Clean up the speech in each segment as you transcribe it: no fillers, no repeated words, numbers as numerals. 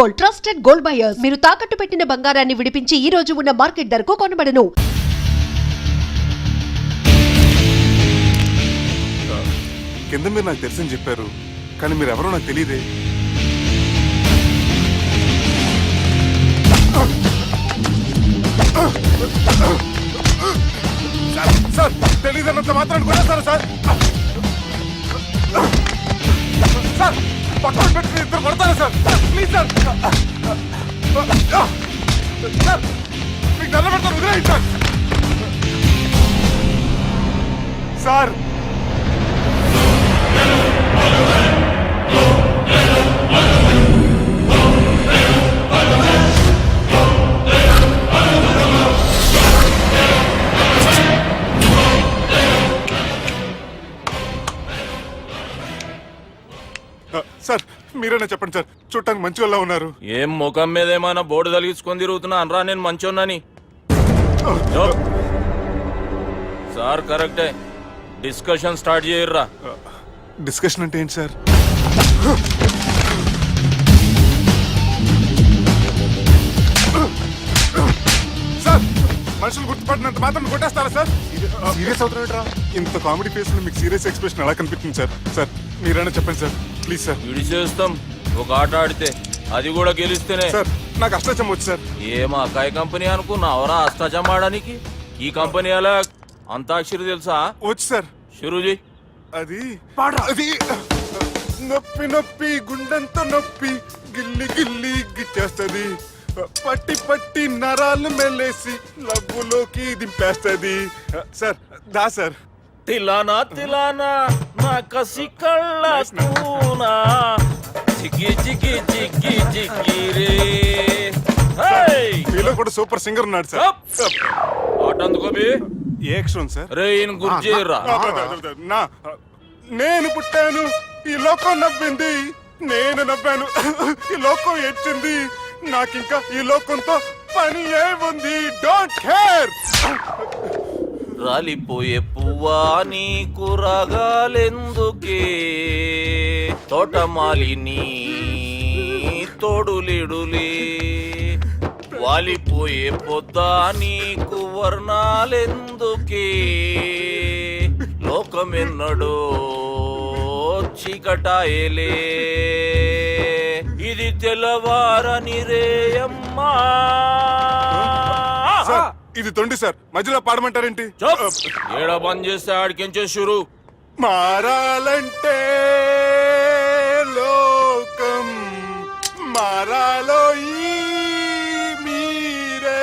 Gold, trusted gold buyers. మీరు తాకట్టు పెట్టిన బంగారాన్ని విడిపించి ఈ రోజు ఉన్న మార్కెట్ ధరకు కొనబడను. కింద మీరు నాకు తెలుసని చెప్పారు, కానీ మీరు ఎవరో నాకు తెలియదే. సార్ తెలియదన్నంత మాత్రం కొనేస్తారా సార్? సార్ పక్కన పెట్టి ఇద్దరు కొడతారా సార్? ప్లీజ్ సార్, సార్ మీకు నల్ల పెడతాను, వదిలేయండి సార్. సార్ సార్ మీరైనా చెప్పండి సార్, చూడటానికి మంచి వాళ్ళ ఉన్నారు. ఏం ముఖం మీద ఏమైనా బోర్డు తలిగించుకొని తిరుగుతున్నా అనరా నేను మంచోన్నాని? సార్ కరెక్టే, డిస్కషన్ స్టార్ట్ చేయర్రా. డిస్కషన్ అంటే ఏంటి సార్? సార్ మనుషులు గుర్తుపడినంత మాత్రం కొట్టేస్తారా సార్? సీరియస్ అవుతున్నా? ఇంత కామెడీ ఫేస్ లో మీకు సీరియస్ ఎక్స్ప్రెషన్ ఎలా కనిపిస్తుంది సార్? సార్ మీరైనా చెప్పండి సార్, ప్లీజ్ సార్. విడి చేస్తాం ఒక ఆట ఆడితే, అది కూడా గెలిస్తేనే. సార్ నాకు అష్టాచం వచ్చు సార్. ఏం అకాయ కంపెనీ అనుకున్నావరా అష్టాచం ఆడడానికి? ఈ కంపెనీ అలా అంతాక్షరి తెలుసా? వచ్చు సార్. షురూజీ అది అది నొప్పి నొప్పి గుండెంతో నొప్పి గిల్లి గిల్లి గిచ్చేస్తుంది, పట్టి పట్టి నరాలు మెల్లేసి లవ్వులోకి దింపేస్తుంది. సార్ దా సార్. తిలానా తిలానా నా కసి కళ్ళ కూనా జిగి జిగి జిగి జిగి రే. మీలో కూడా సూపర్ సింగర్ ఉన్నాడు సార్. ఆట అందుకోబి ఏ అక్షరం సార్? రే ఈయన గుర్తు చేయరా. నా నేను పుట్టాను, ఈ లోకం నవ్వింది, నేను నవ్వాను, ఈ లోకం ఏడ్చింది, నాకింకా ఈ లోకంతో పని ఏముంది? Don't care. రాలిపోయే పువ్వా నీకు రాగాలెందుకే, తోటమాలిని తోడులిడులే, వాలిపోయే పొద్దా నీకు వర్ణాలెందుకే, లోకమెన్నడో చీకటాయలే, ఇది తెల్లవారని రేయమ్మా. ఇది తొండి సార్, మధ్యలో పాడమంటారేంటి? ఏడా బంద్ చేస్తే ఆడికించే షురు. మారాలంటే లోకం మారాలో ఈ మీరే.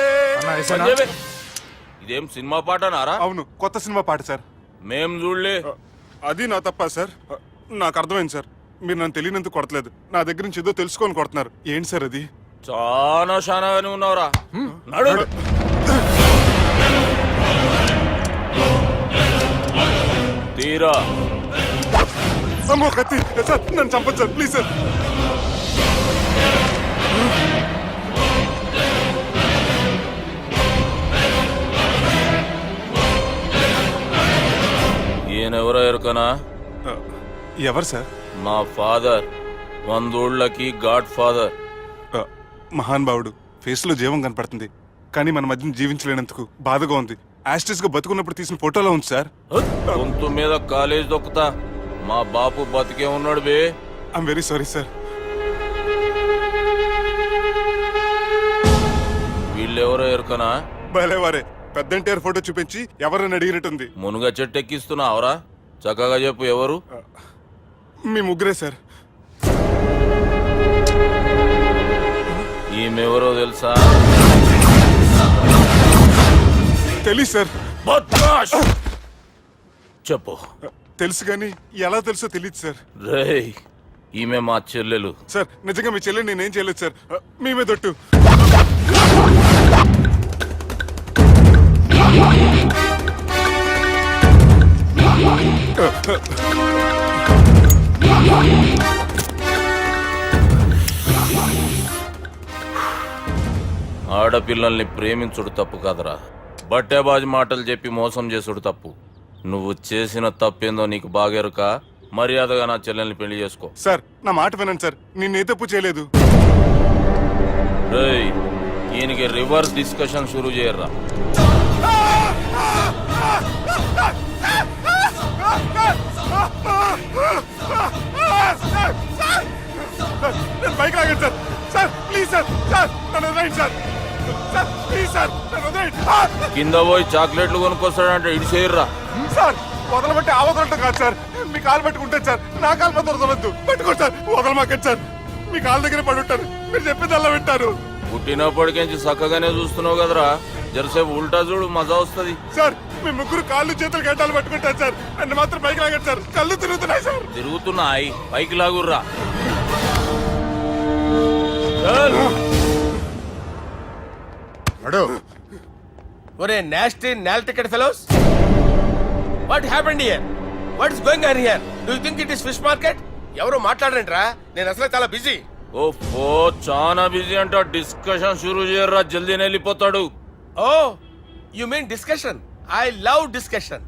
ఇదేం సినిమా పాట నారా? అవును, కొత్త సినిమా పాట సార్. మేం చూడలే. అది నా తప్ప సార్? నాకు అర్థమైంది సార్, మీరు నన్ను తెలియనందుకు కొడతలేదు, నా దగ్గర నుంచి ఏదో తెలుసుకొని కొడుతున్నారు. ఏంటి సార్ అది? చాలా శానాగానే ఉన్నావురా. నడు. తీరా. అమ్మో కత్తి సార్, నన్ను చంపదు సార్, ప్లీజ్ సార్. ఈయనెవరో ఎరుకనా? ఎవరు సార్? మా ఫాదర్, 100 ఊళ్ళకి గాడ్ ఫాదర్. మహాన్ భావుడు, ఫేస్ లో జీవం కనపడుతుంది, కానీ మన మధ్యన జీవించలేనందుకు బాధగా ఉంది. యాస్టిస్ గా బతుకున్నప్పుడు తీసిన ఫోటోలో ఉంది సార్. గొంతు మీద కాలేజ్ దొక్కుతా, మా బాపు బతికే ఉన్నాడు బే. I'm very sorry sir. వీళ్ళెవరో ఎరుకనా? భలేవారే, పెద్ద ఎన్టీఆర్ ఫోటో చూపించి ఎవరని అడిగినట్టుంది. మునుగ చెట్టు ఎక్కిస్తున్నావురా? చక్కగా చెప్పు ఎవరు? మీ ముగ్గురే సార్. ఈమెవరో తెలుసా? తెలీదు సార్. చెప్పు. తెలుసు కానీ ఎలా తెలుసో తెలియదు సార్. రేయ్, ఈమె మా చెల్లెలు. సార్ నిజంగా మీ చెల్లెని నేనేం చేయలేదు సార్, మీ మీద ఒట్టు. ఆడపిల్లల్ని ప్రేమించుడు తప్పు కాదరా, బట్టేబాజు మాటలు చెప్పి మోసం చేసుడు తప్పు. నువ్వు చేసిన తప్పేందో నీకు బాగెరుక. మర్యాదగా నా చెల్లెల్ని పెళ్లి చేసుకో. సార్ నా మాట వినండి సార్, నేనే తప్పు చేయలేదు. రేయ్, ఈయనకి రివర్స్ డిస్కషన్ షురూ చేయర్రా. నేను బైక్ లాగండి sir. Sir please sir. Sir నన్ను వదిలేయండి సార్. సార్ ప్లీజ్ సార్ నన్ను వదిలేయండి. కింద పోయి చాక్లెట్లు కొనుక్కొస్తాడంటే ఇటు చేయర్రా. సార్ వదలబట్టి ఆ వదలటం కాదు సార్. మీ కాలు పట్టుకుంటాను సార్. నా కాలు పట్టు వదలవద్దు. పట్టుకోండి సార్. వదలమాకండి సార్. మీ కాలు దగ్గర పడి ఉంటారు. మీరు చెప్పింది అలా వింటారు. పుట్టినప్పటికేంచి చక్కగానే చూస్తున్నావు కదరా, జరసేపు ఉల్టా చూడు, మజా వస్తుంది. సార్ మీ ముగ్గురు కాళ్ళు చేతులు గంటలు పట్టుకుంటారు సార్. నన్ను మాత్రం బైక్ లాగండి సార్. కళ్ళు తిరుగుతున్నాయి సార్. తిరుగుతున్నాయి, పైకి లాగుర్రా. అడు ఒరే నాస్టీ నాల్ ticket fellows, what happened here? What is going on here? Do you think it is fish market? ఎవరు మాట్లాడరంట్రా, నేను అసలే చాలా బిజీ. ఓ చాలా బిజీ అంట. డిస్కషన్ షురూ చేయర్రా, జల్దీనే వెళ్ళిపోతాడు. Oh you mean discussion? I love discussion.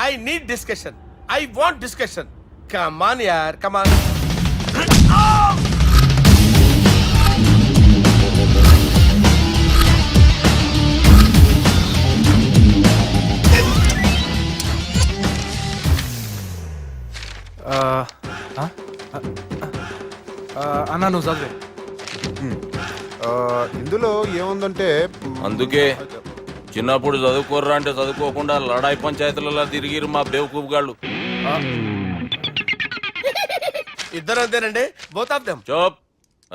I need discussion. I want discussion. Come on యార్, కమ్ ఆన్. అన్నా నువ్వు చదివే. ఇందులో ఏముందంటే అందుకే చిన్నప్పుడు చదువుకోర్రా అంటే చదువుకోకుండా లడాయి పంచాయతీలలో తిరిగిరు మా బేవకూపు గాళ్ళు. ఇద్దరు అంతేనండి, బోత్ ఆఫ్ దెమ్. చోప్.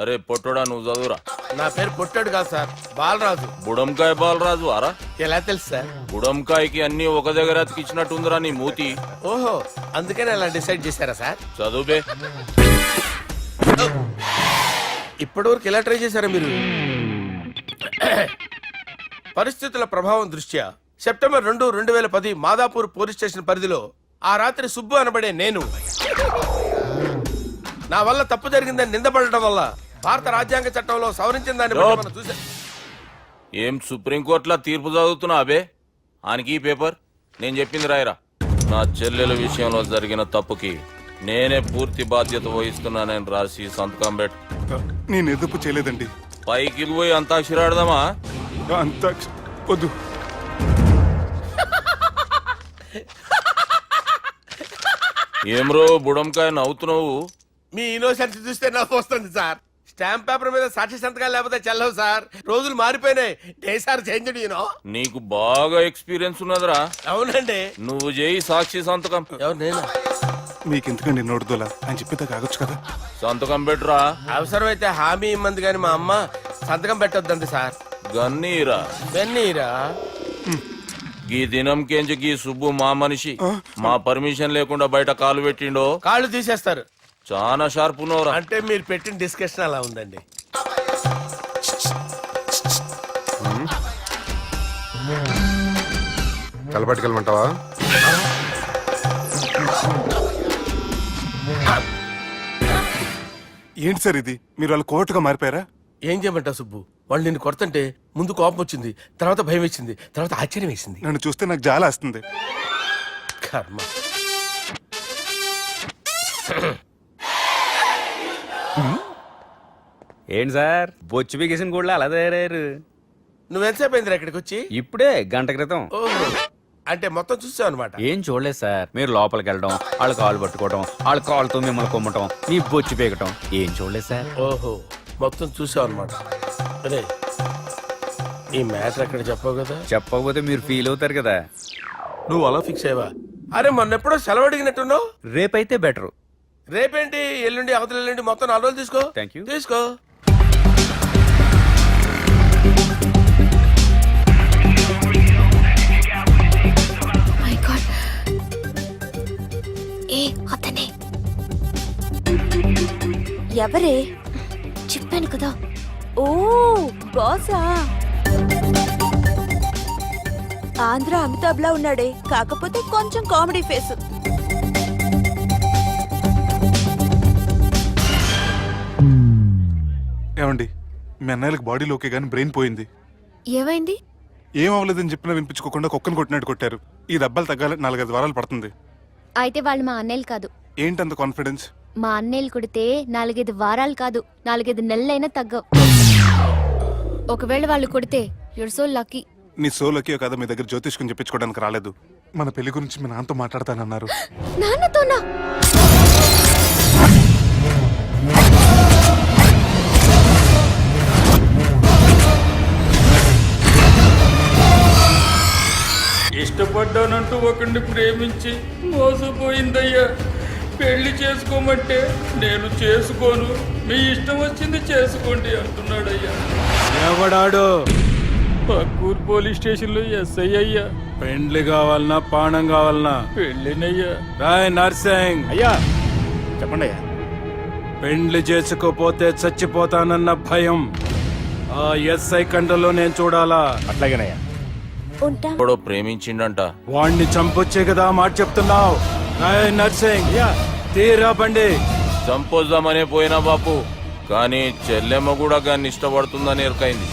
అరే పొట్టోడా, నువ్వు చదువురా. నా పేరు పొట్టాడు కాదు సార్, బాలరాజు. బుడంకాయ బాలరాజు అరా? ఎలా తెలుసు సార్? బుడంకాయకి అన్ని ఒక దగ్గర అతికిచ్చినట్టుందిరా నీ మూతి. ఓహో, అందుకని అలా డిసైడ్ చేశారా సార్? చదువుబే. ఇప్పటి వరకు ఎలా ట్రై చేశారా మీరు? పరిస్థితుల ప్రభావం దృష్ట్యా సెప్టెంబర్ 2, 2010 మాదాపూర్ పోలీస్ స్టేషన్ పరిధిలో ఆ రాత్రి సుబ్బు అనబడే నేను నా వల్ల తప్పు జరిగిందని నిందపడటం వల్ల భారత రాజ్యాంగ చట్టంలో సవరించిన దాన్ని బట్టి మనం చూసా. ఏం సుప్రీంకోర్టులో తీర్పు చదువుతున్నా అబే? ఆనికి ఈ పేపర్ నేను చెప్పింది రాయరా. నా చెల్లెల విషయంలో జరిగిన తప్పుకి నేనే పూర్తి బాధ్యత వహిస్తున్నానని రాసి సంతకం పెట్టు. నేను ఎదుపు చేయలేదండి. పైకి పోయి అంతాక్షరి ఆడదామా? అంత వద్దు. ఏమ్రో బుడంకాయ నవ్వుతున్నావు? మీ ఇన్నోసెన్స్ చూస్తే నాకు వస్తుంది సార్. స్టాంప్ పేపర్ మీద సాక్షి సంతకాలు లేకపోతే చెల్లవు సార్. రోజులు మారిపోయినాయి. Day sir change you know. నీకు బాగా ఎక్స్పీరియన్స్ ఉన్నదిరా. అవునండి. నువ్వు చేయి సాక్షి సంతకం. ఎవరు నేనా? మీకు ఎందుకండి నోడుదోలా అని చెప్పేదా కాగొచ్చు కదా. సంతకం పెట్టురా. అవసరమైతే హామీ ఇమ్మంది కానీ మా అమ్మ సంతకం పెట్టొద్దండి సార్. గన్నీరా వెన్నీరా? గీ దినంకేంచి గీ సుబ్బు మా మనిషి మా పర్మిషన్ లేకుండా బయట కాలు పెట్టిండో కాళ్ళు తీసేస్తారు. చాలా షార్ప్ ఉన్నవరా. అంటే మీరు పెట్టిన డిస్కషన్ అలా ఉందండి. కలపట్టుకెళ్ళమంటావా? ఏంటి సార్ ఇది? మీరు వాళ్ళు కోర్టుగా మారిపోయారా? ఏం చేయమంటావు సుబ్బు? వాళ్ళు నిన్ను కొడుతుంటే ముందు కోపం వచ్చింది, తర్వాత భయం వేసింది, తర్వాత ఆశ్చర్యం వేసింది. నన్ను చూస్తే నాకు జాలా వస్తుంది. కర్మ. ఏంటి సార్ బొచ్చు బిగేసిన కూడా అలా తయారయ్యారు? నువ్వెంతసేపు అయిందిరా ఇక్కడికి వచ్చి? ఇప్పుడే గంట క్రితం. ఓహో, అంటే మొత్తం చూసావు అనమాట. ఏం చూడలేదు సార్. మీరు లోపలికి వెళ్ళడం, వాళ్ళ కాలు పట్టుకోవడం, వాళ్ళ కాలుతో మిమ్మల్ని కొమ్మటం, మీ బొచ్చు పీకటం ఏం చూడలేదు సార్. ఓహో, మొత్తం చూసావు అనమాట. అరే ఈ మ్యాటర్ అక్కడ చెప్పావు కదా. చెప్పకపోతే మీరు ఫీల్ అవుతారు కదా. నువ్వు అలా ఫిక్స్ అయ్యవా? అరే మొన్నెప్పుడో సెలవు అడిగినట్టున్నావు. రేపైతే బెటరు. రేపేంటి, ఎల్లుండి, అవతల ఎల్లుండి, మొత్తం 4 రోజులు తీసుకో. Thank you. తీసుకో. మై గాడ్, ఏ అతనే ఎవరే? చెప్పాను కదా. ఓ బాసా. ఆంధ్ర అమితాబ్ లా ఉన్నాడే, కాకపోతే కొంచెం కామెడీ ఫేస్. ఏమండి, మీ అన్నయ్యలకు బాడీలో ఓకే కానీ బ్రెయిన్ పోయింది. ఏమైంది? ఏం అవ్వలేదని చెప్పినా వినిపించుకోకుండా కుక్కను కొట్టినట్టు కొట్టారు. ఈ దెబ్బలు తగ్గాలి 4-5 వారాలు పడుతుంది. అయితే వాళ్ళు మా అన్నయ్యలు కాదు. ఏంటంత కాన్ఫిడెన్స్? మా అన్నయ్యలు కొడితే 4-5 వారాలు కాదు, 4-5 నెలలైనా తగ్గవు. ఒకవేళ వాళ్ళు కొడితే యుర్ సో లక్కీ. నీ సోలోకి కదా మీ దగ్గర జ్యోతిష్కం చెప్పించుకోవడానికి రాలేదు. మన పెళ్లి గురించి మీ నాన్నతో మాట్లాడతానన్నారు. నాన్నతోనా? ఇష్టపడ్డానంటూ ఒకరిని ప్రేమించి మోసపోయిందయ్యా. పెళ్లి చేసుకోమంటే నేను చేసుకోను, మీ ఇష్టం వచ్చింది చేసుకోండి అంటున్నాడయ్యా. ఎవడాడు? పక్కూరు పోలీస్ స్టేషన్ లో ఎస్ఐ అయ్యా. పెండ్లి కావాలనా పానం కావాలనా? పెళ్ళినయ్యా. రాయ్ నర్సింగ్, అయ్యా చెప్పండి అయ్యా. పెండ్లి చేసుకోపోతే చచ్చిపోతానన్న భయం ఆ ఎస్ఐ కండలో నేను చూడాలా? అట్లాగేనయ్యా. ఉంటా. ఎప్పుడో ప్రేమించిండంట. వాణ్ణి చంపొచ్చే కదా మాట చెప్తున్నావు. రాయ్ నర్సింగ్, తీరా బండి. చంపొద్దామనే పోయినా బాపు, కానీ చెల్లెమ్మ కూడా గాన్ని ఇష్టపడుతుందని ఎరకైంది.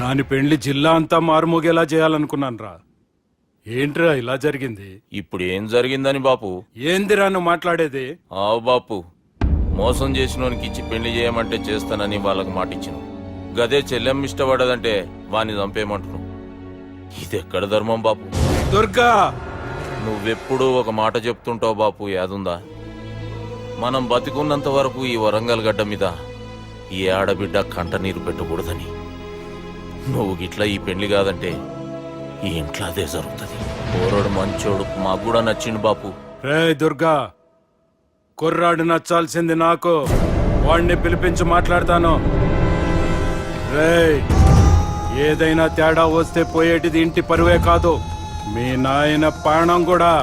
దాని పెండ్లి జిల్లా అంతా మారుమోగేలా చేయాలనుకున్నాను రా. ఏంట్రా ఇలా జరిగింది? ఇప్పుడు ఏం జరిగిందని బాపు? ఏందిరా నువ్వు మాట్లాడేది? ఆవు బాపు, మోసం చేసినోనికి ఇచ్చి పెళ్లి చేయమంటే చేస్తానని వాళ్ళకి మాటిచ్చిన. గదే చెల్లెమ్మ ఇష్టపడదంటే వాణ్ణి చంపేయమంటున్నావు. ఇదెక్కడ ధర్మం బాపు? దుర్గా, నువ్వెప్పుడూ ఒక మాట చెప్తుంటావు బాపు, యాదుందా? మనం బతికున్నంత వరకు ఈ వరంగల్ గడ్డ మీద ఈ ఆడబిడ్డ కంట నీరు పెట్టకూడదని. నువ్వు గిట్లా ఈ పెళ్లి కాదంటే ఈ ఇంట్లో అదే జరుగుతుంది. పోరోడు మంచోడు, మాకు కూడా నచ్చిండు బాపు. రే దుర్గా, కుర్రాడు నచ్చాల్సింది నాకు. వాణ్ణి పిలిపించి మాట్లాడతాను. రేయ్, ఏదైనా తేడా వస్తే పోయేటిది ఇంటి పరువే కాదు, మీ నాయన ప్రాణం కూడా.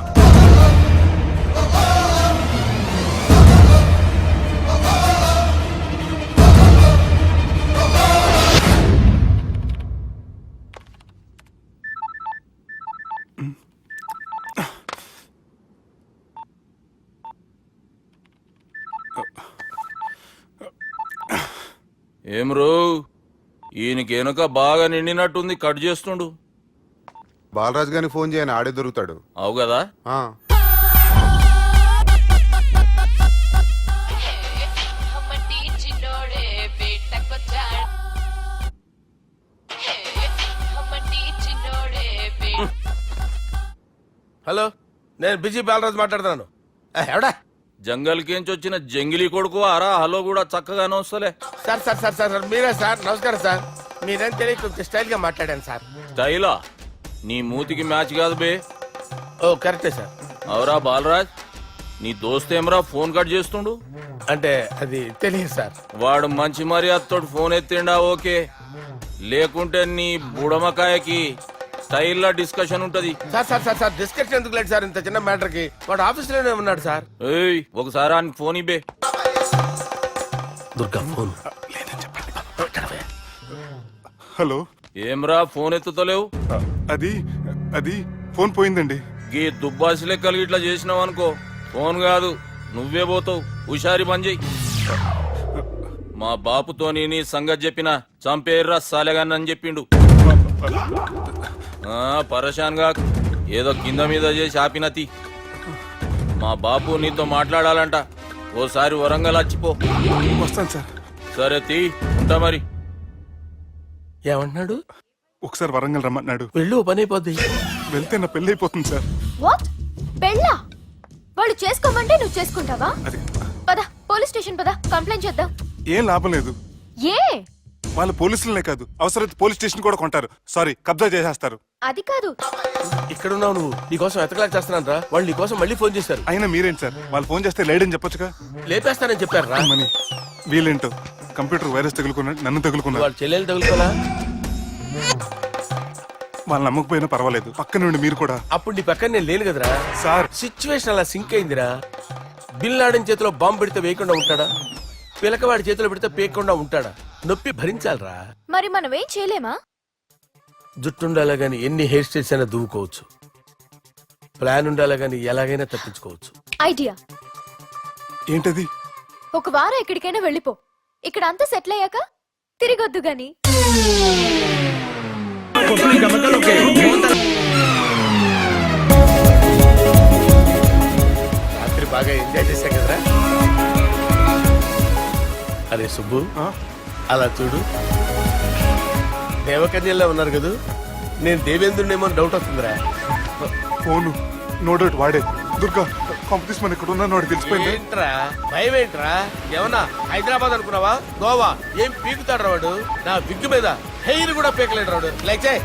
ఏం రో, ఈయనకి వెనుక బాగా నిండినట్టుంది, కట్ చేస్తుండు. బాలరాజు గారికి ఫోన్ చేయని ఆడే దొరుకుతాడు. అవు కదా. ఆ, హలో, నేను బిజీ బాలరాజు మాట్లాడుతున్నాను. ఎవడా? జంగల్కేంచి వచ్చిన జంగిలీ కొడుకు ఆరా. హలో కూడా చక్కగానే వస్తలే. సార్ సార్ సార్ సార్ మీరే సార్? నమస్కారం సార్. మీరేం తెలియక కొంచెం స్టైల్ గా మాట్లాడాను సార్. స్టైలా? నీ మూతికి మ్యాచ్ కాదు బే. ఓ కరెక్టే సార్. అవరా బాలరాజ్, నీ దోస్త్ ఏమరా ఫోన్ కట్ చేస్తుండు? అంటే అది తెలియదు సార్. వాడు మంచి మర్యాదతో ఫోన్ ఎత్తిండా ఓకే, లేకుంటే నీ బుడమకాయకి స్టైల్లా డిస్కషన్ ఉంటది. Sir sir sir sir discussion ఎందుకు లేదు సార్? ఇంత చిన్న మ్యాటర్ కి వాడు ఆఫీస్ లోనే ఉన్నాడు సార్. ఏయ్, ఒకసారి ఆయన ఫోన్ ఇబ్బే. దుర్గా ఫోన్. హలో, ఏమ్రా ఫోన్ ఎత్తుతలేవు? అది అది ఫోన్ పోయిందండి. గీ దుబ్బాసి లెక్కలు ఇట్లా చేసినావు అనుకో, ఫోన్ కాదు నువ్వే పోతావు. హుషారి పని చెయ్యి. మా బాపుతోని నీ సంగతి చెప్పిన చంపేర్రా సాలెగాన్ని అని చెప్పిండు. పరేషాన్ గా ఏదో కింద మీద చేసి ఆపినతి. మా బాపు నీతో మాట్లాడాలంట. ఓసారి వరంగల్ వచ్చిపో. వస్తాను సార్. సరే తీ, ఉంటా మరి. ఏమంటున్నాడు? ఒకసారి వరంగల్ రమ్మన్నాడు. వెళ్ళు, పని అయిపోద్ది. వెళ్తే నా పెళ్లి అయిపోతుంది సార్. వాట్? పెళ్ళా? వాళ్ళు చేసుకోమంటే నువ్వు చేసుకుంటావా? అది పద, పోలీస్ స్టేషన్ పద, కంప్లైంట్ చేద్దాం. ఏం లాభం లేదు. ఏ? వాళ్ళు పోలీసులనే కాదు, అవసరమైతే పోలీస్ స్టేషన్ కూడా కొంటారు. సారీ, కబ్జా చేసేస్తారు. అది కాదు. ఇక్కడ ఉన్నావు నువ్వు, నీకోసం ఎతకలేక చేస్తున్నాను రా. వాళ్ళు నీకోసం మళ్ళీ ఫోన్ చేశారు. అయినా మీరేంటి సార్, వాళ్ళు ఫోన్ చేస్తే లేడని చెప్పొచ్చుగా. లేపేస్తానని చెప్పారు రా. మనీ వీళ్ళేంటో కంప్యూటర్ వైరస్ తగులుకున్నాడు, నన్ను తగులుకున్నాడు. వాళ్ళ చెల్లెలు తగులుకోలా? వాళ్ళు నమ్మకపోయినా పర్వాలేదు, పక్క నుండి మీరు కూడా. అప్పుడు నీ పక్కన నేను లేను కదరా సార్. సిచ్యువేషన్ అలా సింక్ అయిందిరా. బిల్ లాడన్ చేతిలో బాంబు పెడితే వేయకుండా ఉంటాడా? పిలకవాడి చేతిలో పెడితే పేయకుండా ఉంటాడా? నొప్పి భరించాలరా. మరి మనం ఏం చేయలేమా? జుట్టుండాలా గాని ఎన్ని హెయిర్ స్టైల్స్ అయినా దువ్వుకోవచ్చు. ప్లాన్ ఉండాలా గాని ఎలాగైనా తప్పించుకోవచ్చు. ఐడియా ఏంటది? ఒక వారం ఎక్కడికైనా వెళ్ళిపో. ఇక్కడ అంతా సెటిల్ అయ్యాక తిరిగొద్దు గాని. రాత్రి బాగా ఎంజాయ్ చేశా కదరా. అరే సుబ్బు, అలా చూడు, దేవకన్యల్లో ఉన్నారు కదా, నేను దేవేంద్రునేమో డౌట్ వస్తుందిరా. ఫోను నో డౌట్ వాడే. దుర్గా కాంపిటీషన్ మన ఇక్కడ ఉన్నాను వాడు తెలిసిపోయింది. ఏంట్రా భయం ఏంట్రా? ఏమన్నా హైదరాబాద్ అనుకున్నావా? గోవా ఏం పీకుతాడు వాడు? నా విగ్గు మీద హెయిర్ కూడా పీకలేడు రాడు. లైక్ చేయి.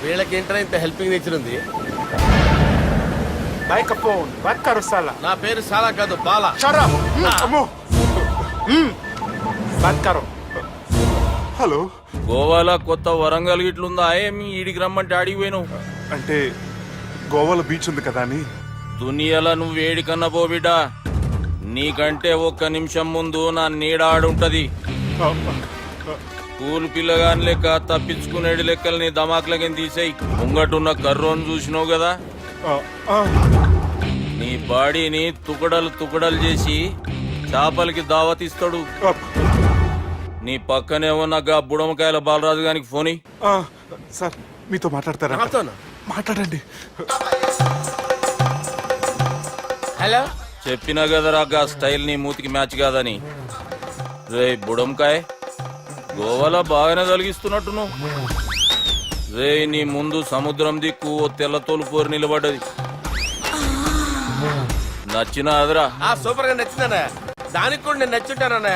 వీళ్ళకేంట్రా ఇంత హెల్పింగ్ నేచర్ ఉంది? నా పేరు సాలా కాదు, బాలా. అమ్మో హలో, గోవాలో కొత్త వరంగల్ గిట్లుందా ఏమి? ఈడికి రమ్మంటే ఆడికి పోయినావు. అంటే గోవాలో బీచ్ ఉంది కదా అని. దునియాలో నువ్వు వేడికన్నా పో బిడ్డ, నీకంటే ఒక్క నిమిషం ముందు నా నీడ ఆడుంటది. స్కూల్ పిల్లగాని లెక్క తప్పించుకునేడు లెక్కలు నీ దమాకులకి తీసేయి. ముంగటున్న కర్రోని చూసినావు కదా, నీ బాడీని తుకడలు తుకడలు చేసి చేపలకి దావతిస్తాడు. నీ పక్కనే ఉన్న గా బుడమకాయల బాలరాజు గారికి ఫోని. సార్ మీతో మాట్లాడతారా? నాతోనా? మాట్లాడండి. హలో, చెప్పినా కదరా గా స్టైల్ నీ మూతికి మ్యాచ్ కాదని. రే బుడంకాయ్, గోవాలో బాగానే తొలగిస్తున్నట్టు నువ్వు. రే నీ ముందు సముద్రం దిక్కు ఓ తెల్ల తోలుపోరు నిలబడ్డది. నచ్చిన అదరా? సూపర్ గా నచ్చిందన్నా. దానికి కూడా నేను నచ్చుంటానన్నా.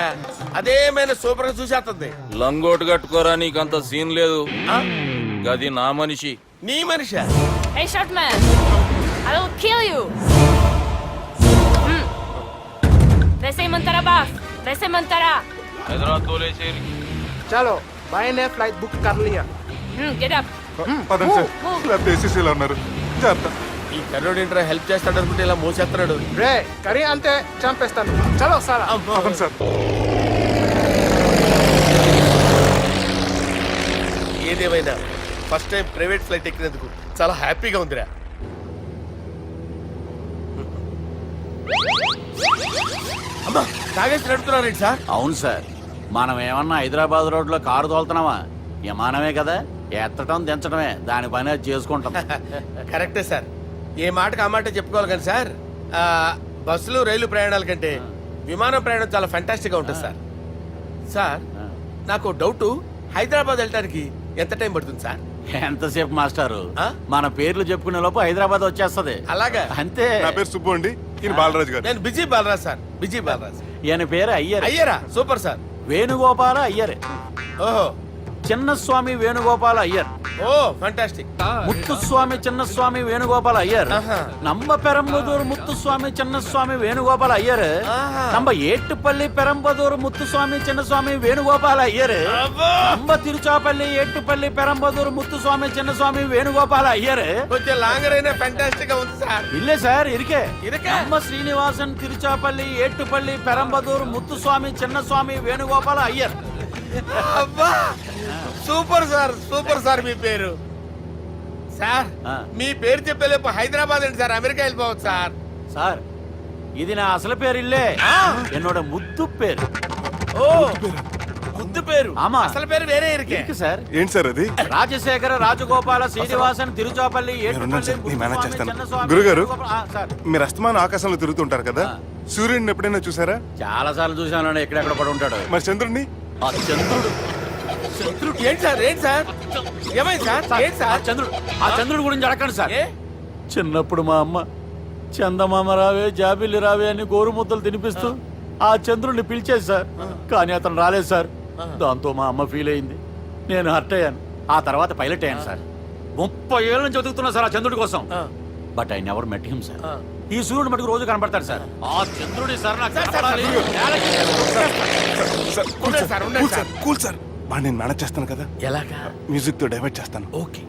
అదేమైనా సూపర్ గా చూసేస్తుంది. లంగోటు కట్టుకోరా, నీకంత సీన్ లేదు. గది నా మనిషి. నీ Manisha? Hey short man, I will kill you. वैसे ही मंतरा बास, वैसे मंतरा. హైదరాబాద్ తోలేసేరి. चलो भाई ने फ्लाइट बुक कर लिया. Get up. పదండి సార్, లేకపోతే ఏసీసీలో ఉన్నారు. జాగ్రత్త. ఈ కర్రోడు ఏంట్రా హెల్ప్ చేస్తాడు అనుకుంటే ఇలా మోసేస్తున్నాడు. రే కరీ అంతే చంపేస్తాను. చలో సార్. పదండి సార్. ఏదేమైనా ఫస్ట్ టైం ప్రైవేట్ ఫ్లైట్ ఎక్కినందుకు చాలా హ్యాపీగా ఉందిరా. అమ్మా తాగేసి నడుపుతున్నారేంటి సార్? అవును సార్, మనం ఏమన్నా హైదరాబాద్ రోడ్లో కారు తోలుతున్నామా? విమానమే కదా, ఎత్తటం దించడమే దాని పని అది చేసుకుంటాం. కరెక్టే సార్. ఏ మాటకు ఆ మాట చెప్పుకోవాలి కానీ సార్, బస్సులు రైలు ప్రయాణాల కంటే విమానం ప్రయాణం చాలా ఫెంటాస్టిక్ గా ఉంటుంది సార్. సార్ నాకు డౌట్, హైదరాబాద్ వెళ్ళడానికి ఎంత టైం పడుతుంది సార్? ఎంతసేపు మాస్టారు, మన పేర్లు చెప్పుకునే లోపు హైదరాబాద్ వచ్చేస్తది. అలాగా? అంతే. నా పేరు సుబ్బు అండి, ఈయన బాలరాజు గారు. నేను busy Balaraj sir. Busy Balaraj. ఈయన పేరు అయ్యర్. అయ్యరా? Super sir. వేణుగోపాల అయ్యర్. ఓహో, చిన్నస్వామి వేణుగోపాల అయ్యర్. Oh fantastic. ముత్తుస్వామి చిన్నస్వామి వేణుగోపాల అయ్యర్. நம்ம பெரம்பதூர் முத்துசுவாமி சின்னசுவாமி வேணுகோபால ஐயர். நம்ம ஏட்டுப்பள்ளி பெரம்பதூர் முத்துசுவாமி சின்னசுவாமி வேணுகோபால ஐயர். நம்ம తిరుచాపల్లి ఏట్టుపల్లి పెరంబదూర్ ముత్తుస్వామి చిన్నస్వామి వేణుగోపాల అయ్యర్. కొంచెం లాంగర్ అయినా ఫంటాస్టిక్ గా ఉంది సార్. ఇల్లే సార్ ఇరికే. ఇరికే. நம்ம శ్రీనివాసన్ తిరుచాపల్లి ఏట్టుపల్లి పెరంబదూర్ ముత్తుస్వామి చిన్నస్వామి వేణుగోపాల అయ్యర్. అబ్బా సూపర్ సార్, సూపర్ సార్. మీ పేరు సార్, మీ పేరు చెప్పేలేపు హైదరాబాద్ అండి సార్, అమెరికా వెళ్ళిపోవచ్చు సార్. సార్ ఇది నా అసలు పేరు ఇల్లే, என்னோட ముద్దు పేరు. ఓ ముద్దు పేరు. ఆమా, అసలు పేరు వేరే ఇరికే సార్. ఏంటి సార్ అది? రాజశేఖర రాజగోపాల శ్రీనివాసన్ తిరుచాపల్లి మేనేజ్ చేస్తాను. గురుగారు, మీరు అస్తమానం ఆకాశంలో తిరుగుతుంటారు కదా, సూర్యుడిని ఎప్పుడైనా చూసారా? చాలా సార్లు చూసాను, ఎక్కడెక్కడ పడి ఉంటాడు. మరి చంద్రుడిని? ఆ చంద్రుడు. ఏంటి సార్? ఏంటి సార్? ఏమైంది సార్? ఏంటి సార్? ఆ చంద్రుడు గురించి అడగండి సార్. చిన్నప్పుడు మా అమ్మ చందమామ రావే జాబిల్లి రావే అని గోరుముద్దలు తినిపిస్తూ ఆ చంద్రుడిని పిలిచేది సార్, కానీ అతను రాలేదు సార్. దాంతో మా అమ్మ ఫీల్ అయింది, నేను హర్ట్ అయ్యాను. ఆ తర్వాత పైలట్ అయ్యాను సార్. 30 ఏళ్ళ నుంచి చదువుతున్నా సార్ ఆ చంద్రుడి కోసం. But I never met him sir. ఈ సూర్యుడు మటుకు రోజు కనబడతాడు సార్. ఆ చంద్రుడి సార్ నాకు కనపడాలి. కూల్ సార్, బాగా నేను మేనేజ్ చేస్తాను కదా. ఎలాగా? మ్యూజిక్ తో డైవర్ట్ చేస్తాను. ఓకే.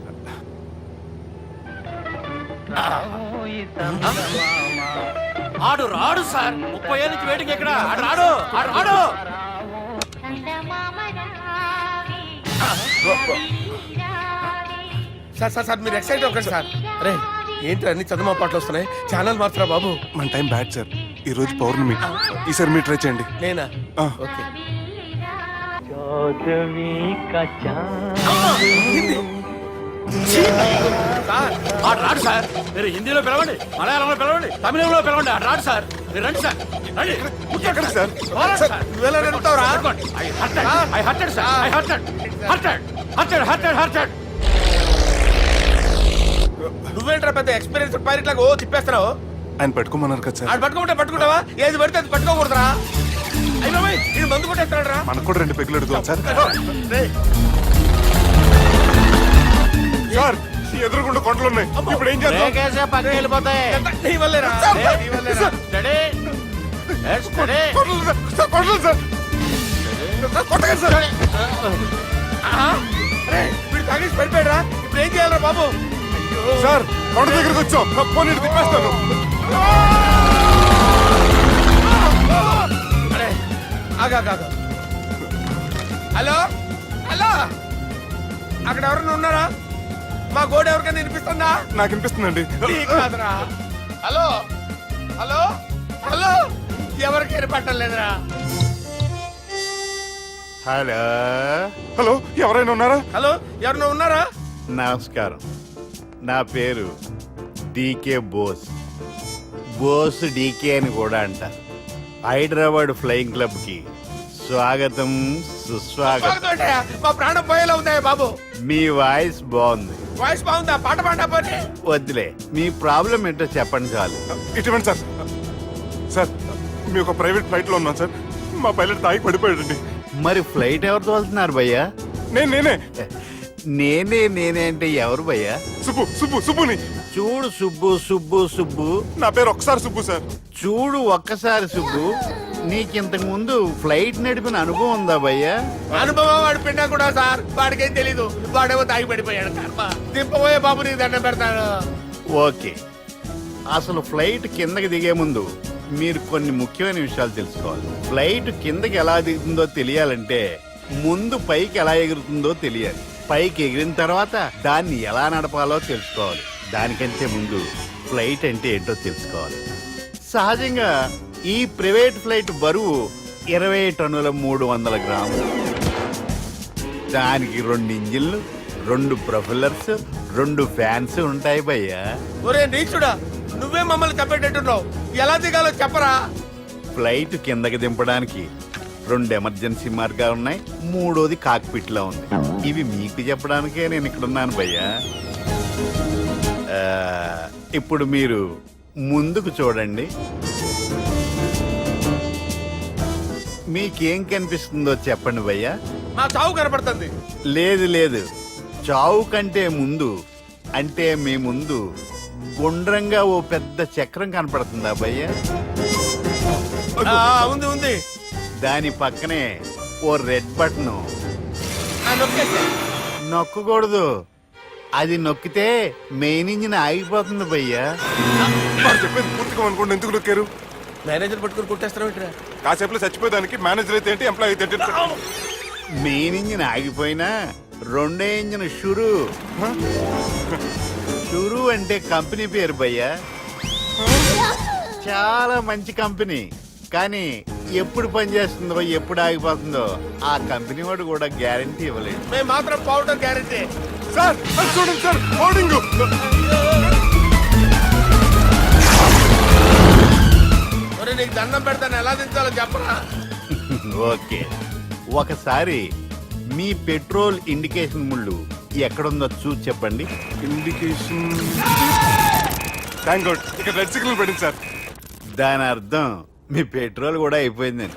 ఆడు రాడు సార్, 30 ఏళ్ళ నుంచి వెయిటింగ్ ఎక్కడ. ఆడు రాడు, ఆడు రాడు. సార్ సార్ సార్ మీరు ఎక్సైట్ అవ్వకండి సార్. అరే ఏంటి అన్ని చదువు పాటలు వస్తున్నాయి, ఛానల్ మార్చరా బాబు. మన టైం బ్యాడ్ సార్, ఈ రోజు పౌర్ణమి. ఈసారి మీరు ట్రై చేయండి. నేనా? ఆ. ఓకే. సార్ ఆడు రాడు సార్. మీరు హిందీలో పిలవండి, మలయాళంలో పిలవండి, తమిళంలో పిలవండి. ఆడు రాడు సార్. మీరు రండి సార్. రండి. ఎక్కడికి సార్? పోరాడు సార్. నువ్వెలా నడుపుతావురా? పట్టుకోండి. I hurted, sir. I hurted. నువ్వేంట్రా పెద్ద ఎక్స్పీరియన్స్ పైరెట్ లాగా ఓ తిప్పేస్తున్నావు? ఆయన పెట్టుకోమన్నారు కదా సార్. ఆడు పట్టుకుంటే పట్టుకుంటావా? ఏది పడితే అది పట్టుకోకూడదురా? అయ్యి బాబాయ్ ఇది మందు కొట్టేస్తాడు రా. మనకు కూడా 2 పెగ్గులు అడుగుతాం సార్. సార్ ఈ ఎదురుగుండా కొండలు ఉన్నాయి, ఇప్పుడు ఏం చేద్దాం? బ్రేకేసే పక్కకి వెళ్ళిపోతాయి. నీ వల్లేరా? నీ వల్లేరా? Steady. Yes, steady. Kondalu sir, sir, Kondalu sir. Sir, కొట్టకండి సార్. ఆహా. అరే, వీడు తాగేసి పడిపోయాడురా. ఇప్పుడు ఏం చేయాలరా బాబు? సార్ కొండ దగ్గరికి వచ్చాం, పోనీ ఇటు తిప్పేస్తాను. అరే ఆగా. హలో హలో, అక్కడ ఎవరైనా ఉన్నారా? మా గోడ ఎవరికైనా వినిపిస్తుందా? నాకు వినిపిస్తుందండి. నీకు కాదురా. హలో హలో హలో, ఎవరికి వినపట్టలేదురా. హలో, హలో ఎవరైనా ఉన్నారా? హలో ఎవరైనా ఉన్నారా? నమస్కారం, నా పేరు డీకే బోస్. బోస్ డీకే అని కూడా అంటారు. హైదరాబాద్ ఫ్లయింగ్ క్లబ్ కి స్వాగతం, సుస్వాగతం. బాగుందంటే మా ప్రాణం పోయేలా ఉందా బాబు? మీ వాయిస్ బాగుంది. వాయిస్ బాగుందా? పాట పాడా పోనీ. వద్దులే, మీ ప్రాబ్లం ఏంటో చెప్పండి చాలు. ఇటువంటి సార్, సార్ మీ ఒక ప్రైవేట్ ఫ్లైట్ లో ఉన్నాం సార్. మా పైలట్ తాగి పడిపోయాడండి. మరి ఫ్లైట్ ఎవరు తోలుతున్నారు భయ్యా? నేనే నేనే అంటే ఎవరు భయ్యా? సుబ్బుని. చూడు సుబ్బు, నా పేరు ఒకసారి సుబ్బు సార్. చూడు ఒక్కసారి సుబ్బు, నీకింతకు ముందు ఫ్లైట్ నడిపిన అనుభవం ఉందా భయ్యా? అనుభవం వాడి పిండా కూడా సార్, వాడికేం తెలీదు. వాడేమో తాగి పడిపోయాడు. కర్మ. దింపబోయే బాబు నీకు దండం పెడతాను. ఓకే, అసలు ఫ్లైట్ కిందకి దిగే ముందు మీరు కొన్ని ముఖ్యమైన విషయాలు తెలుసుకోవాలి. ఫ్లైట్ కిందకి ఎలా దిగుతుందో తెలియాలంటే ముందు పైకి ఎలా ఎగురుతుందో తెలియాలి. పైకి ఎగిరిన తర్వాత దాన్ని ఎలా నడపాలో తెలుసుకోవాలి. దానికంటే ముందు ఫ్లైట్ అంటే ఏంటో తెలుసుకోవాలి. సహజంగా ఈ ప్రైవేట్ ఫ్లైట్ బరువు 20 టన్నుల 300 గ్రాములు. దానికి 2 ఇంజిన్లు, 2 ప్రొఫెల్లర్స్, 2 ఫ్యాన్స్ ఉంటాయి భయ్యా. ఒరే నీచుడా, నువ్వే మమ్మల్ని తప్పేటట్టున్నావు. ఎలా దిగాలో చెప్పరా? ఫ్లైట్ కిందకి దింపడానికి 2 ఎమర్జెన్సీ మార్గాలు ఉన్నాయి, 3వది కాక్పిట్ లో ఉంది. ఇవి మీకు చెప్పడానికే నేను ఇక్కడ ఉన్నాను భయ్యా. ఇప్పుడు మీరు ముందుకు చూడండి. మీకేం కనిపిస్తుందో చెప్పండి భయ్యా. మా చావు కనపడుతుంది. లేదు, చావు కంటే ముందు అంటే మీ ముందు గుండ్రంగా ఓ పెద్ద చక్రం కనపడుతుందా భయ్యా? ఉంది. దాని పక్కనే ఓ రెడ్ బటన్. నొక్కేసా. నొక్కకూడదు, అది నొక్కితే మెయిన్ ఇంజిన్ ఆగిపోతుంది భయ్యా. వాడు చెప్పేది పూర్తిగా అనుకోండి, ఎందుకు నొక్కారు? మేనేజర్ పట్టుకుని కుట్టేస్తారా? కాసేపులో చచ్చిపోయేదానికి మేనేజర్ అయితే ఏంటి, ఎంప్లాయ్ అయితే ఏంటి? మెయిన్ ఇంజిన్ ఆగిపోయినా రెండో ఇంజిన్ షురు అంటే కంపెనీ పేరు భయ్యా. చాలా మంచి కంపెనీ, కానీ ఎప్పుడు పనిచేస్తుందో ఎప్పుడు ఆగిపోతుందో ఆ కంపెనీ వాడు కూడా గ్యారంటీ ఇవ్వలేదు. మేము మాత్రం పౌడర్ గ్యారెంటీ. సార్ అది చూడండి సార్, హోర్డింగ్. ఒరే నీకు దండం పెడతాను, ఎలా దించాలో చెప్పరా? ఓకే, ఒకసారి మీ పెట్రోల్ ఇండికేషన్ ముళ్ళు ఎక్కడుందో చూసి చెప్పండి. ఇండికేషన్. థ్యాంక్ గాడ్, ఇక్కడ రెడ్ సిగ్నల్ పెట్టింది సార్. దాని అర్థం మీ పెట్రోల్ కూడా అయిపోయిందని.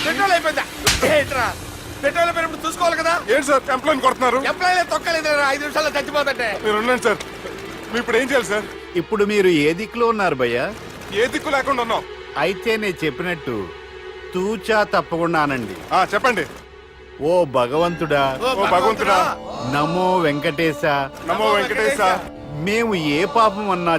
పెట్రోల్ అయిపోయిందా? ఏంట్రా పెట్రోల్ అయిపోయినప్పుడు చూసుకోవాలి కదా. ఏంటి సార్ ఎంప్లాయ్ కొడుతున్నారు? ఎంప్లాయీ తొక్కలేదు, 5 నిమిషాల్లో చచ్చిపోతుంటే. మీరు ఉండండి సార్, మీరు ఇప్పుడు ఏం చేయాలి సార్? ఇప్పుడు మీరు ఏ దిక్కులో ఉన్నారు భయ్యా? ఏ దిక్కు లేకుండా ఉన్నాం. అయితే నేను చెప్పినట్టు తూచా తప్పకుండా అనండి. చెప్పండి. ఓ భగవంతుడా, ఓ భగవంతుడా, నమో వెంకటేశ, నమో వెంకటేశ. మేము ఏ పాపం అన్నా